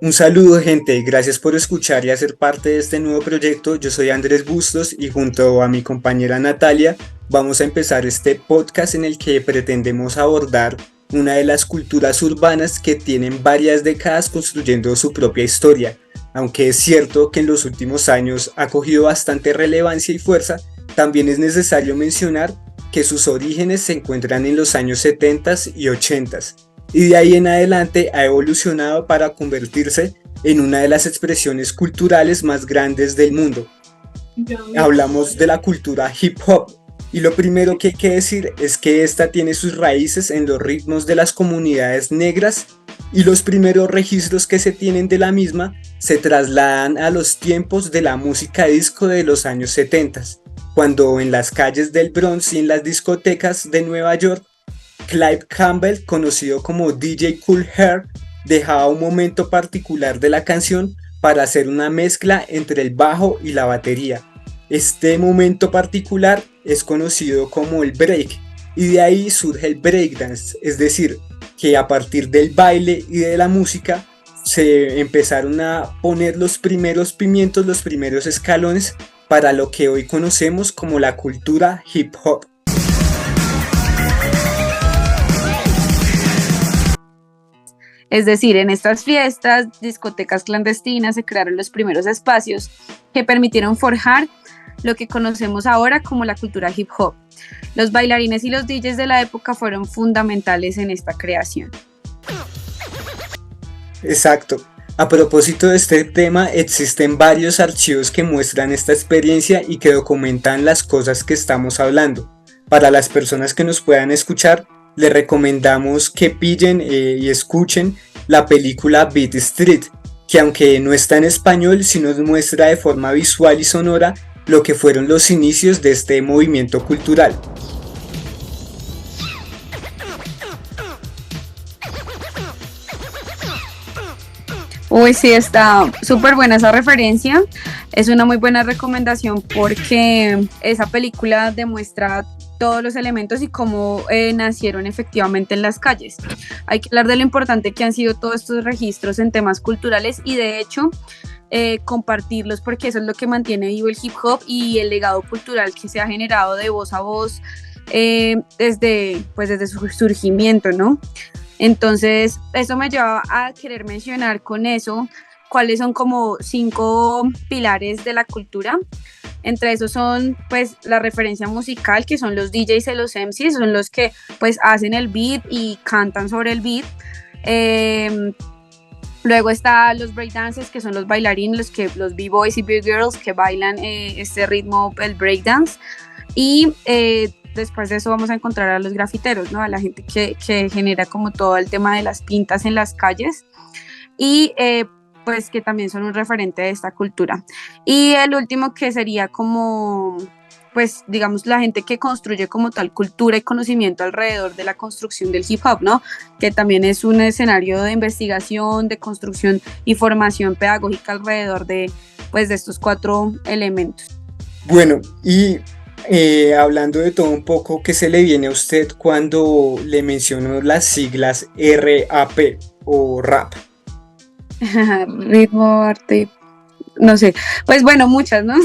Un saludo, gente, gracias por escuchar y hacer parte de este nuevo proyecto. Yo soy Andrés Bustos y junto a mi compañera Natalia vamos a empezar este podcast en el que pretendemos abordar una de las culturas urbanas que tienen varias décadas construyendo su propia historia. Aunque es cierto que en los últimos años ha cogido bastante relevancia y fuerza, también es necesario mencionar que sus orígenes se encuentran en los años 70 y 80 y de ahí en adelante ha evolucionado para convertirse en una de las expresiones culturales más grandes del mundo. Hablamos de la cultura hip hop y lo primero que hay que decir es que esta tiene sus raíces en los ritmos de las comunidades negras y los primeros registros que se tienen de la misma se trasladan a los tiempos de la música disco de los años 70, cuando en las calles del Bronx y en las discotecas de Nueva York Clive Campbell, conocido como DJ Kool Herc, dejaba un momento particular de la canción para hacer una mezcla entre el bajo y la batería. Este momento particular es conocido como el break y de ahí surge el breakdance, es decir, que a partir del baile y de la música se empezaron a poner los primeros pimientos, los primeros escalones para lo que hoy conocemos como la cultura hip hop. Es decir, en estas fiestas, discotecas clandestinas se crearon los primeros espacios que permitieron forjar lo que conocemos ahora como la cultura hip hop. Los bailarines y los DJs de la época fueron fundamentales en esta creación. Exacto. A propósito de este tema, existen varios archivos que muestran esta experiencia y que documentan las cosas que estamos hablando. Para las personas que nos puedan escuchar, les recomendamos que pillen y escuchen la película Beat Street, que aunque no está en español, sí nos muestra de forma visual y sonora lo que fueron los inicios de este movimiento cultural. Uy, sí, está súper buena esa referencia. Es una muy buena recomendación porque esa película demuestra todos los elementos y cómo nacieron efectivamente en las calles. Hay que hablar de lo importante que han sido todos estos registros en temas culturales y de hecho compartirlos porque eso es lo que mantiene vivo el hip hop y el legado cultural que se ha generado de voz a voz desde su surgimiento, ¿no? Entonces, eso me lleva a querer mencionar con eso cuáles son como 5 pilares de la cultura. Entre esos son pues la referencia musical, que son los DJs y los MCs, son los que pues hacen el beat y cantan sobre el beat. Luego está los breakdancers, que son los bailarines, los b-boys y b-girls que bailan este ritmo, el breakdance. Y después de eso vamos a encontrar a los grafiteros, ¿no? A la gente que genera como todo el tema de las pintas en las calles. Y pues que también son un referente de esta cultura. Y el último que sería como, pues digamos, la gente que construye como tal cultura y conocimiento alrededor de la construcción del hip hop, ¿no? Que también es un escenario de investigación, de construcción y formación pedagógica alrededor de, pues, de estos 4 elementos. Bueno, y hablando de todo un poco, ¿qué se le viene a usted cuando le menciono las siglas RAP o rap? Ritmo, arte, no sé, pues bueno, muchas, ¿no?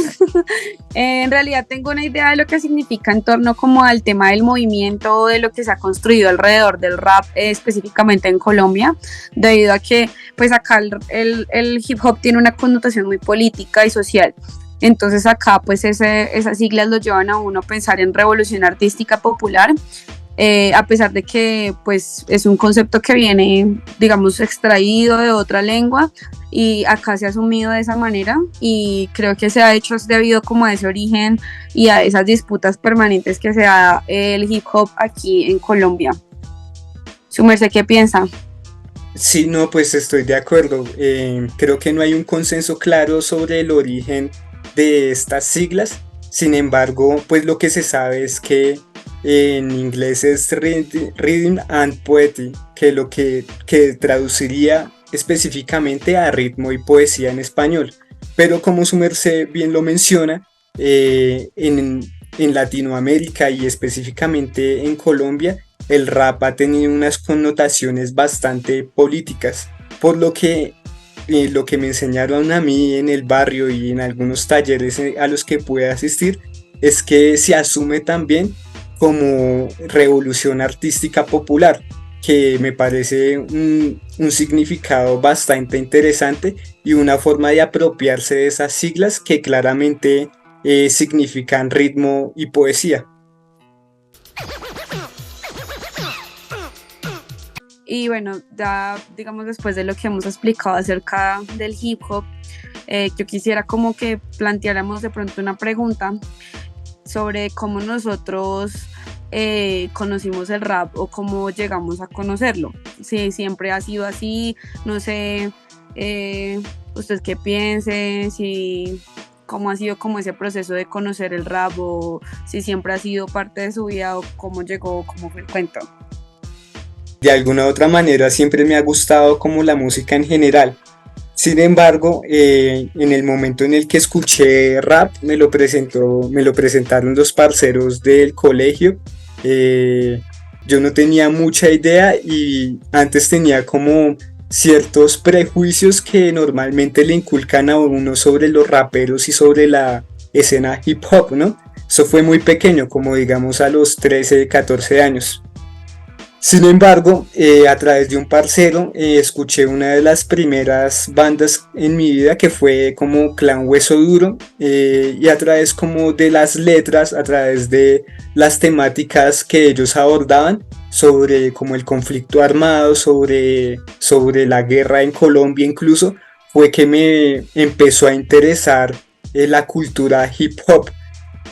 En realidad tengo una idea de lo que significa en torno como al tema del movimiento, de lo que se ha construido alrededor del rap, específicamente en Colombia, debido a que pues acá el hip hop tiene una connotación muy política y social. Entonces acá pues esas siglas lo llevan a uno a pensar en revolución artística popular, a pesar de que pues es un concepto que viene, digamos, extraído de otra lengua y acá se ha asumido de esa manera y creo que se ha hecho debido como a ese origen y a esas disputas permanentes que se da el hip hop aquí en Colombia. ¿Su merced qué piensa? Sí, no, pues estoy de acuerdo. Creo que no hay un consenso claro sobre el origen de estas siglas. Sin embargo, pues lo que se sabe es que en inglés es Rhythm and Poetry, que traduciría específicamente a ritmo y poesía en español. Pero como su merced bien lo menciona, en Latinoamérica y específicamente en Colombia, el rap ha tenido unas connotaciones bastante políticas, por lo que lo que me enseñaron a mí en el barrio y en algunos talleres a los que pude asistir es que se asume también como revolución artística popular, que me parece un significado bastante interesante y una forma de apropiarse de esas siglas que claramente significan ritmo y poesía. Y bueno, ya digamos después de lo que hemos explicado acerca del hip hop, yo quisiera como que planteáramos de pronto una pregunta sobre cómo nosotros conocimos el rap o cómo llegamos a conocerlo. Si siempre ha sido así, no sé, usted qué piense, si cómo ha sido como ese proceso de conocer el rap o si siempre ha sido parte de su vida o cómo llegó, cómo fue el cuento. De alguna u otra manera siempre me ha gustado como la música en general. Sin embargo, en el momento en el que escuché rap, me lo presentaron los parceros del colegio. Yo no tenía mucha idea y antes tenía como ciertos prejuicios que normalmente le inculcan a uno sobre los raperos y sobre la escena hip hop, ¿no? Eso fue muy pequeño, como digamos a los 13, 14 años. Sin embargo, a través de un parcero escuché una de las primeras bandas en mi vida que fue como Clan Hueso Duro, y a través como de las letras, a través de las temáticas que ellos abordaban sobre como el conflicto armado, sobre la guerra en Colombia incluso, fue que me empezó a interesar la cultura hip hop.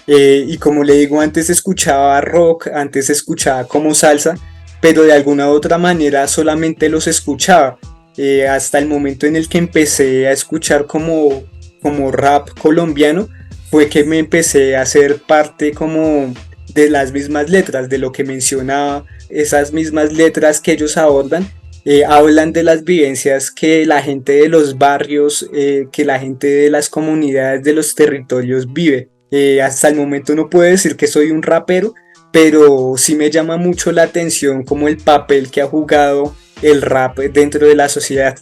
Y como le digo, antes escuchaba rock, antes escuchaba como salsa, pero de alguna u otra manera solamente los escuchaba, hasta el momento en el que empecé a escuchar como rap colombiano, fue que me empecé a hacer parte como de las mismas letras, de lo que mencionaba, esas mismas letras que ellos abordan, hablan de las vivencias que la gente de los barrios, que la gente de las comunidades, de los territorios vive. Hasta el momento no puedo decir que soy un rapero, pero sí me llama mucho la atención como el papel que ha jugado el rap dentro de la sociedad.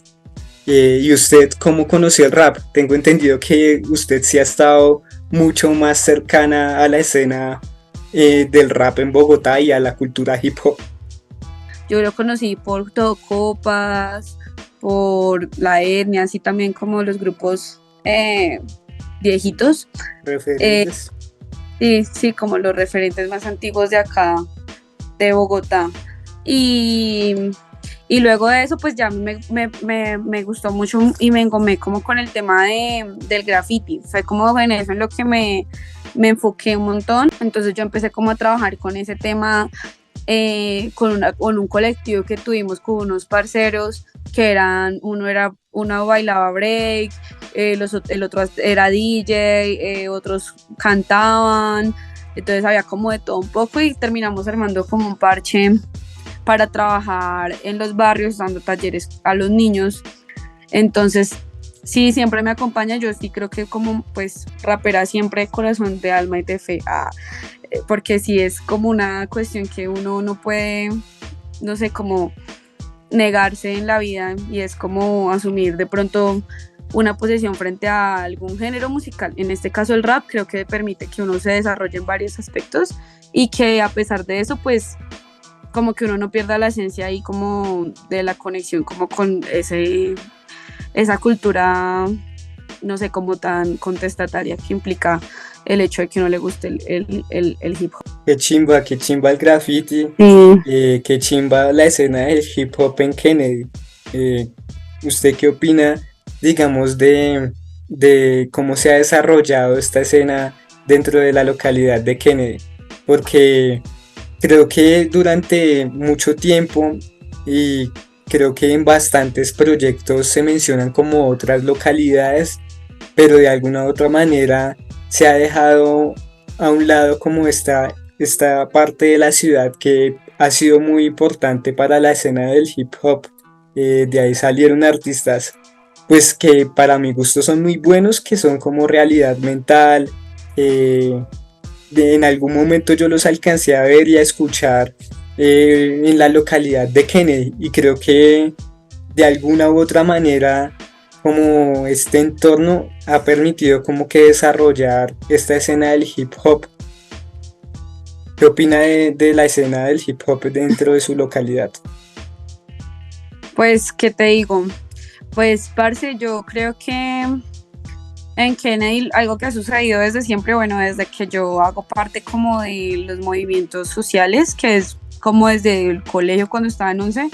¿Y usted cómo conoció el rap? Tengo entendido que usted sí ha estado mucho más cercana a la escena del rap en Bogotá y a la cultura hip hop. Yo lo conocí por Todo Copas, por La Etnia, así también como los grupos viejitos. Referentes. Sí, como los referentes más antiguos de acá, de Bogotá. Y luego de eso, pues ya me gustó mucho y me engomé como con el tema del graffiti. Fue como en eso en lo que me enfoqué un montón. Entonces yo empecé como a trabajar con ese tema, con un colectivo que tuvimos con unos parceros que uno bailaba break, el otro era DJ, otros cantaban, entonces había como de todo un poco y terminamos armando como un parche para trabajar en los barrios, dando talleres a los niños. Entonces sí, siempre me acompaña. Yo sí creo que como pues rapera siempre de corazón, de alma y de fe, porque sí es como una cuestión que uno no puede, no sé, como negarse en la vida, y es como asumir de pronto una posición frente a algún género musical. En este caso el rap creo que permite que uno se desarrolle en varios aspectos y que a pesar de eso pues como que uno no pierda la esencia ahí como de la conexión como con esa cultura, no sé, como tan contestataria que implica el hecho de que no le guste el hip hop. Qué chimba el graffiti, qué chimba la escena del hip hop en Kennedy. ¿Usted qué opina, digamos, de cómo se ha desarrollado esta escena dentro de la localidad de Kennedy? Porque creo que durante mucho tiempo, y creo que en bastantes proyectos se mencionan como otras localidades, pero de alguna u otra manera se ha dejado a un lado como esta parte de la ciudad que ha sido muy importante para la escena del hip hop. De ahí salieron artistas pues que para mi gusto son muy buenos, que son como Realidad Mental. En algún momento yo los alcancé a ver y a escuchar en la localidad de Kennedy, y creo que de alguna u otra manera como este entorno ha permitido como que desarrollar esta escena del hip hop. ¿Qué opina de la escena del hip hop dentro de su localidad? Pues, ¿qué te digo? Pues, parce, yo creo que en Kennedy algo que ha sucedido desde siempre, bueno, desde que yo hago parte como de los movimientos sociales, que es como desde el colegio cuando estaba en 11,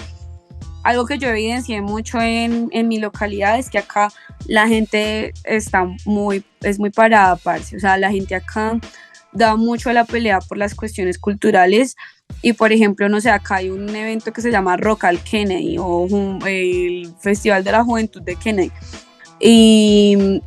algo que yo evidencié mucho en mi localidad es que acá la gente es muy parada, parce. O sea, la gente acá da mucho a la pelea por las cuestiones culturales y, por ejemplo, no sé, acá hay un evento que se llama Rock al Kennedy o el Festival de la Juventud de Kennedy. Y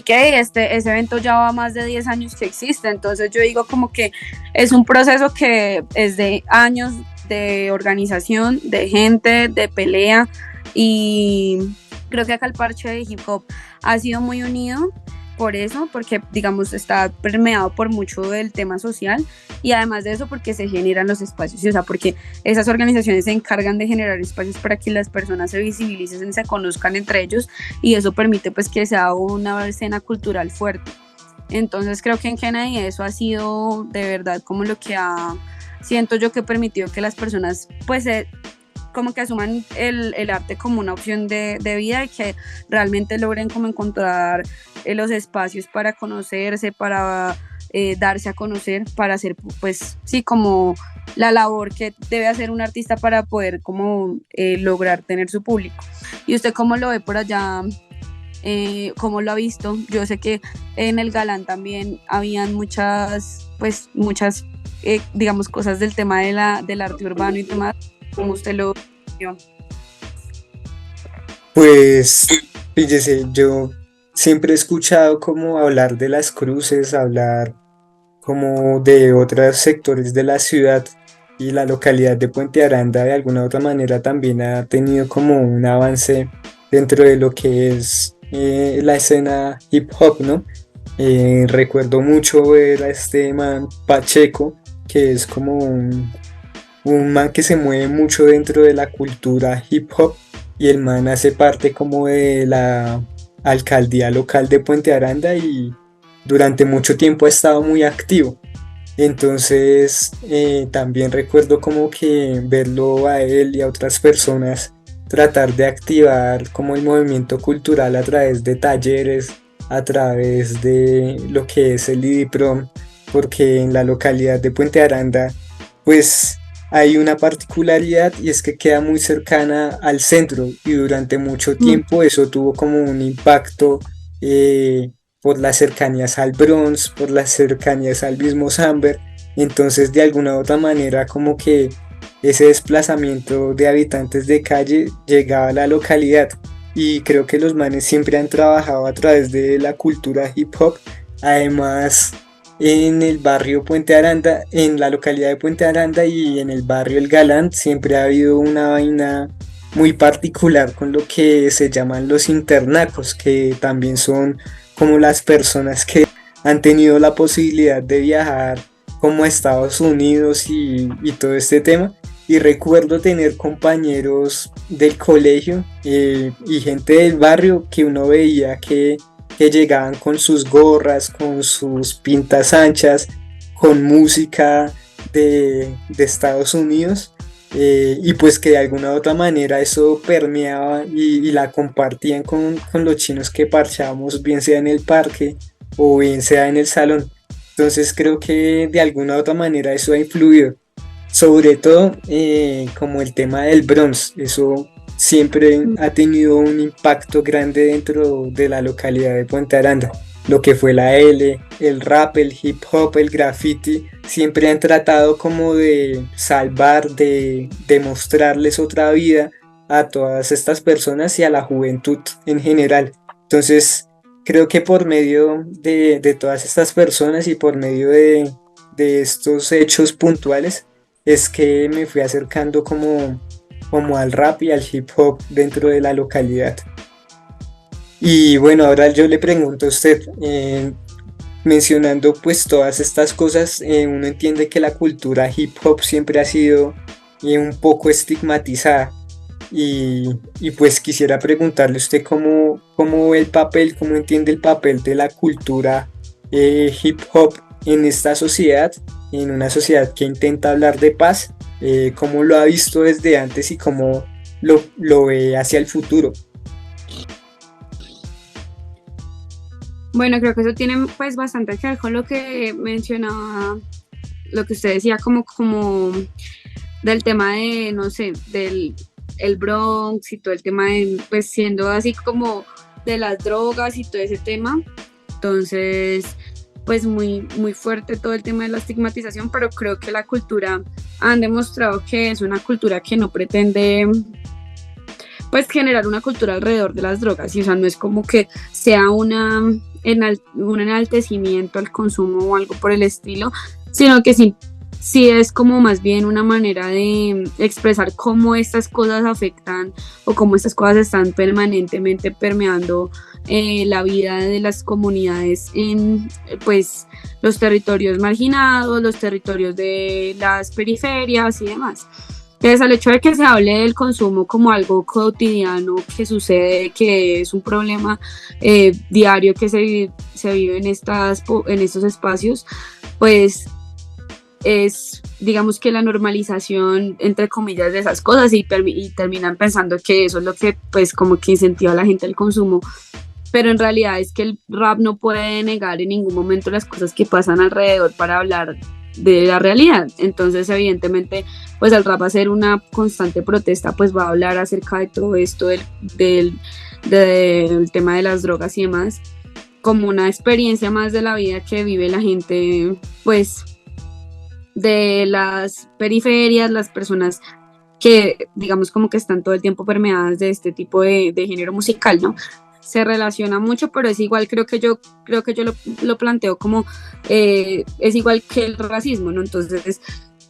que ese evento ya va más de 10 años que existe, entonces yo digo como que es un proceso que es de años de organización, de gente, de pelea, y creo que acá el parche de hip hop ha sido muy unido por eso, porque digamos está permeado por mucho del tema social y además de eso porque se generan los espacios, o sea, porque esas organizaciones se encargan de generar espacios para que las personas se visibilicen, se conozcan entre ellos y eso permite pues que sea una escena cultural fuerte. Entonces creo que en Kennedy eso ha sido de verdad como lo que siento yo que permitió que las personas pues como que asuman el arte como una opción de vida y que realmente logren como encontrar los espacios para conocerse, para darse a conocer, para hacer pues sí como la labor que debe hacer un artista para poder como lograr tener su público. ¿Y usted cómo lo ve por allá? ¿Cómo lo ha visto? Yo sé que en el Galán también habían muchas digamos cosas del tema del arte urbano y demás. ¿Cómo usted lo vio? Pues, fíjese, yo siempre he escuchado como hablar de las cruces, hablar como de otros sectores de la ciudad y la localidad de Puente Aranda de alguna u otra manera también ha tenido como un avance dentro de lo que es la escena hip hop, ¿no? Recuerdo mucho ver a este man Pacheco, que es como un man que se mueve mucho dentro de la cultura hip hop y el man hace parte como de la alcaldía local de Puente Aranda y durante mucho tiempo ha estado muy activo. Entonces también recuerdo como que verlo a él y a otras personas tratar de activar como el movimiento cultural a través de talleres, a través de lo que es el IDIPROM, porque en la localidad de Puente Aranda pues hay una particularidad y es que queda muy cercana al centro y durante mucho tiempo eso tuvo como un impacto eh, por las cercanías al Bronx, por las cercanías al mismo Samber, entonces de alguna u otra manera como que ese desplazamiento de habitantes de calle llegaba a la localidad y creo que los manes siempre han trabajado a través de la cultura hip hop, además en el barrio Puente Aranda, en la localidad de Puente Aranda y en el barrio El Galán siempre ha habido una vaina muy particular con lo que se llaman los internacos, que también son como las personas que han tenido la posibilidad de viajar como a Estados Unidos y todo este tema. Y recuerdo tener compañeros del colegio y gente del barrio que uno veía que llegaban con sus gorras, con sus pintas anchas, con música de Estados Unidos y pues que de alguna u otra manera eso permeaba y la compartían con los chinos que parchábamos, bien sea en el parque o bien sea en el salón. Entonces creo que de alguna u otra manera eso ha influido, sobre todo como el tema del Bronx, eso siempre ha tenido un impacto grande dentro de la localidad de Puente Aranda. Lo que fue la L, el rap, el hip hop, el graffiti, siempre han tratado como de salvar, de mostrarles otra vida a todas estas personas y a la juventud en general. Entonces, creo que por medio de todas estas personas y por medio de estos hechos puntuales, es que me fui acercando como al rap y al hip hop dentro de la localidad. Y bueno, ahora yo le pregunto a usted, mencionando pues todas estas cosas, uno entiende que la cultura hip hop siempre ha sido un poco estigmatizada. y pues quisiera preguntarle a usted cómo ve el papel, cómo entiende el papel de la cultura hip hop en esta sociedad, en una sociedad que intenta hablar de paz, cómo lo ha visto desde antes y cómo lo ve hacia el futuro. Bueno, creo que eso tiene pues bastante que ver con lo que mencionaba, lo que usted decía como del tema de, no sé, del el Bronx y todo el tema de, pues siendo así como de las drogas y todo ese tema. Entonces, pues muy fuerte todo el tema de la estigmatización, pero creo que la cultura han demostrado que es una cultura que no pretende pues generar una cultura alrededor de las drogas, y o sea, no es como que sea un enaltecimiento al consumo o algo por el estilo, sino que sí es como más bien una manera de expresar cómo estas cosas afectan o cómo estas cosas están permanentemente permeando la vida de las comunidades en pues los territorios marginados, los territorios de las periferias y demás. Entonces, al hecho de que se hable del consumo como algo cotidiano que sucede, que es un problema diario que se vive en estos espacios, pues es, digamos que la normalización, entre comillas, de esas cosas y terminan pensando que eso es lo que, pues, como que incentiva a la gente al consumo. Pero en realidad es que el rap no puede negar en ningún momento las cosas que pasan alrededor para hablar de la realidad. Entonces, evidentemente, pues el rap va a ser una constante protesta, pues va a hablar acerca de todo esto del tema de las drogas y demás, como una experiencia más de la vida que vive la gente, pues, de las periferias, las personas que, digamos, como que están todo el tiempo permeadas de este tipo de género musical, ¿no? Se relaciona mucho, pero es igual, creo que yo lo planteo como es igual que el racismo, ¿no? Entonces,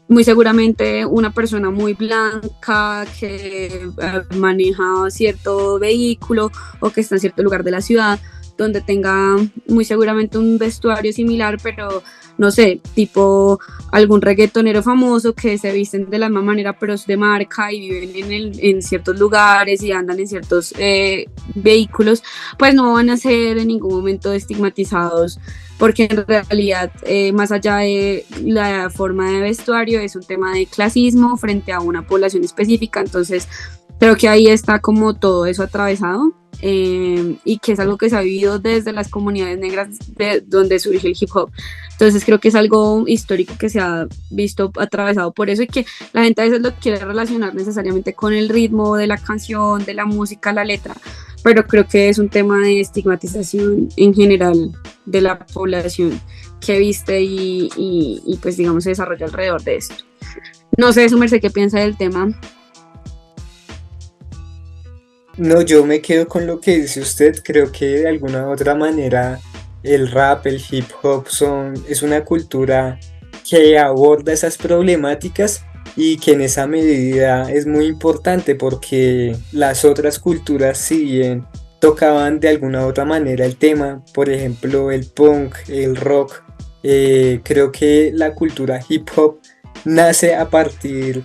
muy seguramente una persona muy blanca que maneja cierto vehículo o que está en cierto lugar de la ciudad, donde tenga muy seguramente un vestuario similar, pero no sé, tipo algún reggaetonero famoso que se visten de la misma manera pero es de marca y viven en ciertos lugares y andan en ciertos vehículos, pues no van a ser en ningún momento estigmatizados, porque en realidad más allá de la forma de vestuario es un tema de clasismo frente a una población específica. Entonces creo que ahí está como todo eso atravesado. Y que es algo que se ha vivido desde las comunidades negras de donde surge el hip hop. Entonces creo que es algo histórico que se ha visto atravesado por eso, y que la gente a veces lo quiere relacionar necesariamente con el ritmo de la canción, de la música, la letra, pero creo que es un tema de en general de la población que viste y pues digamos se desarrolla alrededor de esto. No sé, su merced, ¿qué piensa del tema? No, yo me quedo con lo que dice usted. Creo que de alguna u otra manera el rap, el hip hop es una cultura que aborda esas problemáticas y que en esa medida es muy importante porque las otras culturas, si bien tocaban de alguna u otra manera el tema, por ejemplo el punk, el rock, creo que la cultura hip hop nace a partir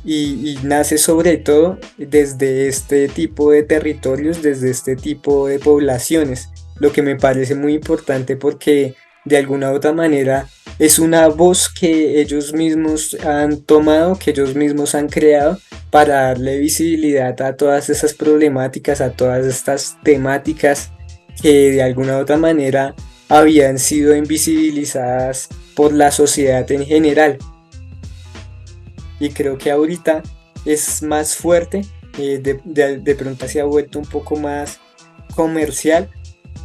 y nace sobre todo desde este tipo de territorios, desde este tipo de poblaciones, lo que me parece muy importante porque de alguna u otra manera es una voz que ellos mismos han tomado, que ellos mismos han creado para darle visibilidad a todas esas problemáticas, a todas estas temáticas que de alguna u otra manera habían sido invisibilizadas por la sociedad en general. Y creo que ahorita es más fuerte, de pronto se ha vuelto un poco más comercial,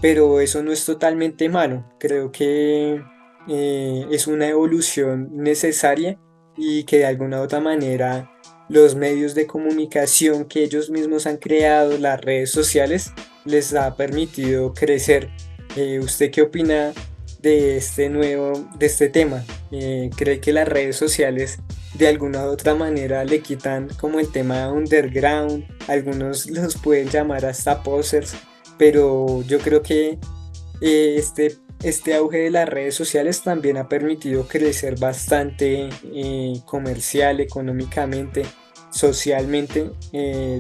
pero eso no es totalmente malo. Creo que es una evolución necesaria y que de alguna u otra manera los medios de comunicación que ellos mismos han creado, las redes sociales, les ha permitido crecer. ¿Usted qué opina de este tema? ¿Cree que las redes sociales de alguna u otra manera le quitan como el tema underground? Algunos los pueden llamar hasta posers, pero yo creo que este auge de las redes sociales también ha permitido crecer bastante comercial, económicamente. socialmente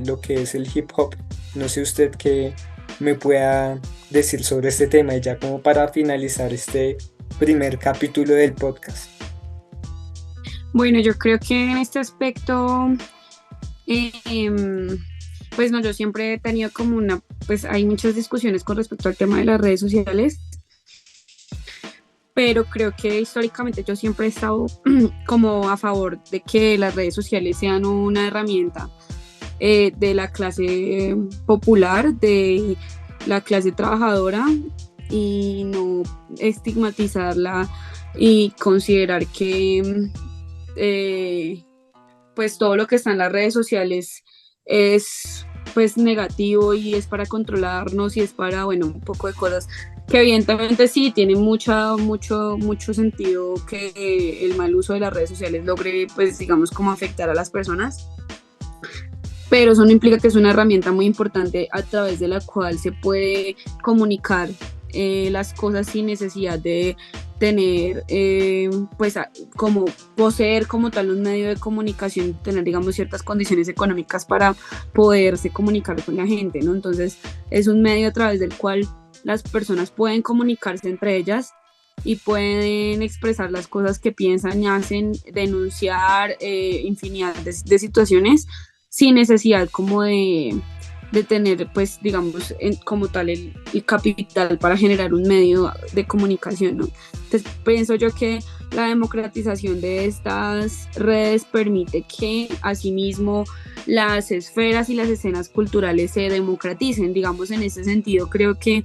lo que es el hip hop. No sé usted qué me pueda decir sobre este tema y ya como para finalizar este primer capítulo del podcast. Bueno, yo creo que en este aspecto, em, pues no, yo siempre he tenido como pues hay muchas discusiones con respecto al tema de las redes sociales, pero creo que históricamente yo siempre he estado como a favor de que las redes sociales sean una herramienta de la clase popular, de la clase trabajadora, y no estigmatizarla y considerar que pues todo lo que está en las redes sociales es pues negativo y es para controlarnos y es para, bueno, un poco de cosas que evidentemente sí tiene mucho sentido que el mal uso de las redes sociales logre, pues digamos, como afectar a las personas, pero eso no implica que es una herramienta muy importante a través de la cual se puede comunicar las cosas sin necesidad de tener, pues como poseer como tal un medio de comunicación, tener digamos ciertas condiciones económicas para poderse comunicar con la gente, ¿no? Entonces es un medio a través del cual las personas pueden comunicarse entre ellas y pueden expresar las cosas que piensan y hacen, denunciar infinidad de situaciones sin necesidad como de tener, pues, digamos, como tal el capital para generar un medio de comunicación, ¿no? Entonces, pienso yo que la democratización de estas redes permite que, asimismo, las esferas y las escenas culturales se democraticen. Digamos, en ese sentido, creo que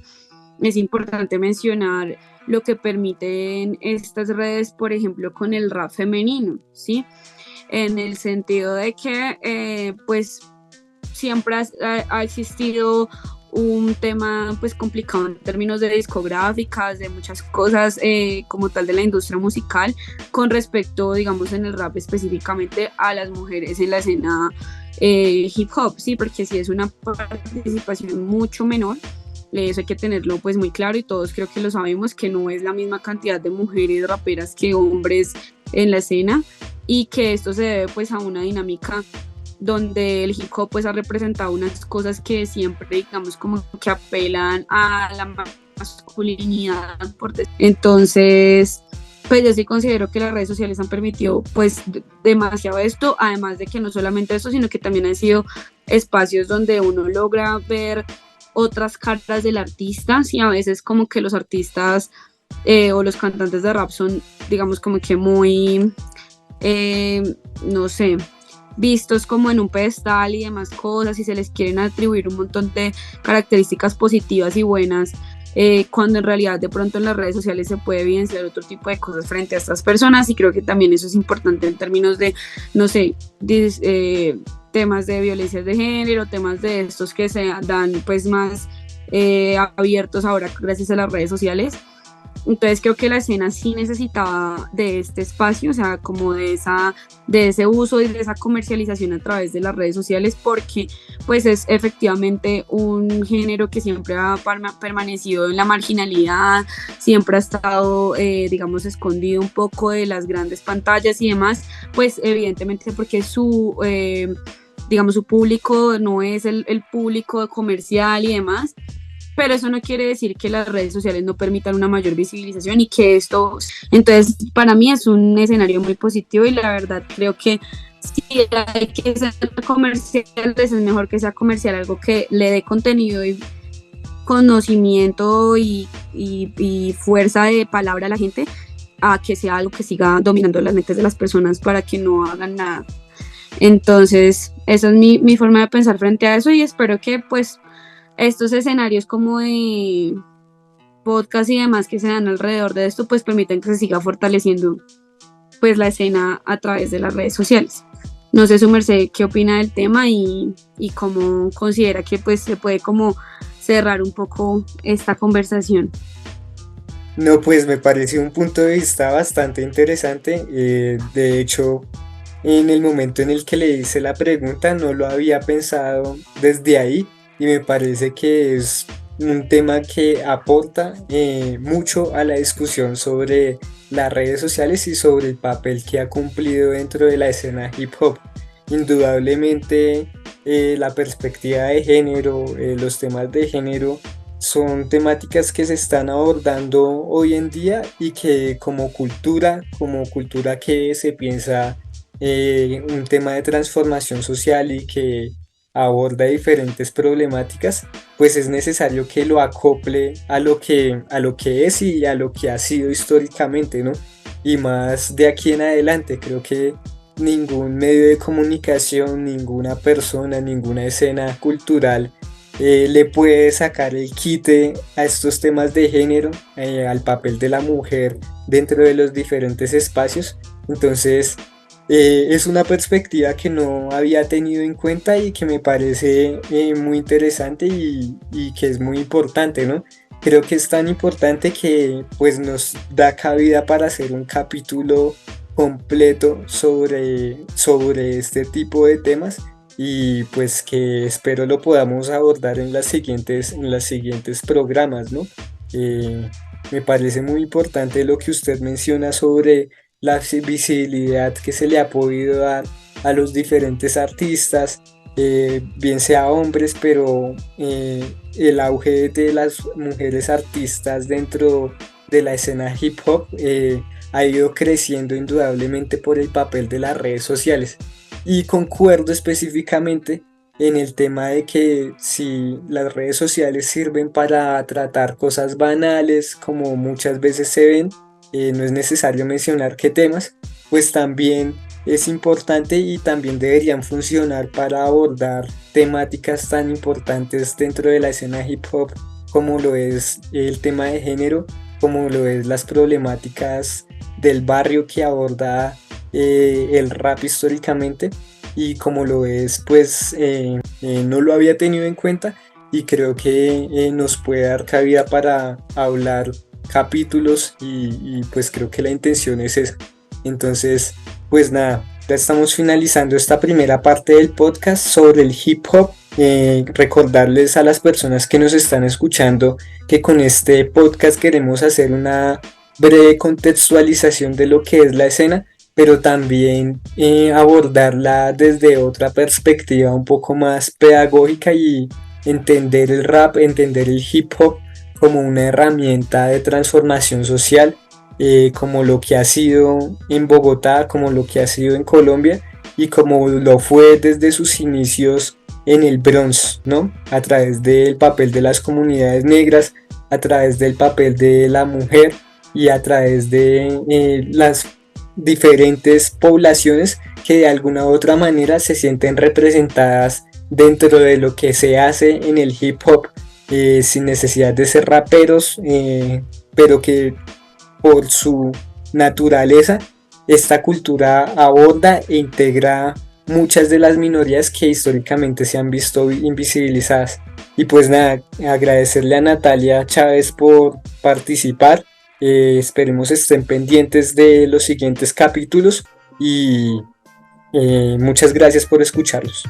es importante mencionar lo que permiten estas redes, por ejemplo, con el rap femenino, ¿sí? En el sentido de que, pues, siempre ha existido un tema pues complicado en términos de discográficas, de muchas cosas como tal de la industria musical con respecto, digamos, en el rap específicamente a las mujeres en la escena hip hop, sí, porque sí es una participación mucho menor. Eso hay que tenerlo pues muy claro y todos creo que lo sabemos, que no es la misma cantidad de mujeres raperas que hombres en la escena, y que esto se debe pues a una dinámica donde el hip hop pues ha representado unas cosas que siempre digamos como que apelan a la masculinidad. Entonces pues yo sí considero que las redes sociales han permitido pues demasiado esto, además de que no solamente esto, sino que también han sido espacios donde uno logra ver otras caras del artista, y a veces como que los artistas o los cantantes de rap son digamos como que muy no sé, vistos como en un pedestal y demás cosas, y se les quieren atribuir un montón de características positivas y buenas, cuando en realidad de pronto en las redes sociales se puede evidenciar otro tipo de cosas frente a estas personas, y creo que también eso es importante en términos de, no sé, temas de violencia de género, temas de estos que se dan pues más abiertos ahora gracias a las redes sociales. Entonces creo que la escena sí necesitaba de este espacio, o sea, como de ese uso y de esa comercialización a través de las redes sociales, porque pues es efectivamente un género que siempre ha permanecido en la marginalidad, siempre ha estado, digamos, escondido un poco de las grandes pantallas y demás, pues evidentemente porque digamos, su público no es el público comercial y demás. Pero eso no quiere decir que las redes sociales no permitan una mayor visibilización y que esto, entonces para mí es un escenario muy positivo, y la verdad creo que si hay que ser comercial, pues es mejor que sea comercial algo que le dé contenido y conocimiento y fuerza de palabra a la gente, a que sea algo que siga dominando las mentes de las personas para que no hagan nada. Entonces esa es mi forma de pensar frente a eso, y espero que pues estos escenarios como de podcast y demás que se dan alrededor de esto pues permiten que se siga fortaleciendo pues la escena a través de las redes sociales. No sé su merced qué opina del tema y cómo considera que pues se puede como cerrar un poco esta conversación. No, pues me pareció un punto de vista bastante interesante. De hecho, en el momento en el que le hice la pregunta no lo había pensado desde ahí, y me parece que es un tema que aporta mucho a la discusión sobre las redes sociales y sobre el papel que ha cumplido dentro de la escena hip hop. indudablemente la perspectiva de género, los temas de género son temáticas que se están abordando hoy en día y que como cultura que se piensa un tema de transformación social y que aborda diferentes problemáticas, pues es necesario que lo acople a lo que es y a lo que ha sido históricamente, ¿no? Y más de aquí en adelante, creo que ningún medio de comunicación, ninguna persona, ninguna escena cultural le puede sacar el quite a estos temas de género, al papel de la mujer dentro de los diferentes espacios. Entonces, es una perspectiva que no había tenido en cuenta y que me parece muy interesante y que es muy importante, ¿no? Creo que es tan importante que pues nos da cabida para hacer un capítulo completo sobre este tipo de temas y pues que espero lo podamos abordar en las siguientes programas, ¿no? Eh, Me parece muy importante lo que usted menciona sobre la visibilidad que se le ha podido dar a los diferentes artistas, bien sea hombres, pero el auge de las mujeres artistas dentro de la escena hip hop ha ido creciendo indudablemente por el papel de las redes sociales. Y concuerdo específicamente en el tema de que si las redes sociales sirven para tratar cosas banales, como muchas veces se ven, no es necesario mencionar qué temas, pues también es importante y también deberían funcionar para abordar temáticas tan importantes dentro de la escena hip hop como lo es el tema de género, como lo es las problemáticas del barrio que aborda el rap históricamente y como lo es pues no lo había tenido en cuenta y creo que nos puede dar cabida para hablar capítulos pues creo que la intención es esa. Entonces pues nada, ya estamos finalizando esta primera parte del podcast sobre el hip hop. Recordarles a las personas que nos están escuchando que con este podcast queremos hacer una breve contextualización de lo que es la escena, pero también abordarla desde otra perspectiva un poco más pedagógica y entender el rap, entender el hip hop como una herramienta de transformación social, como lo que ha sido en Bogotá, como lo que ha sido en Colombia y como lo fue desde sus inicios en el Bronx, ¿no? A través del papel de las comunidades negras, a través del papel de la mujer y a través de las diferentes poblaciones que de alguna u otra manera se sienten representadas dentro de lo que se hace en el hip hop, sin necesidad de ser raperos, pero que por su naturaleza esta cultura aborda e integra muchas de las minorías que históricamente se han visto invisibilizadas. Y pues nada, agradecerle a Natalia Chávez por participar. Esperemos estén pendientes de los siguientes capítulos y muchas gracias por escucharlos.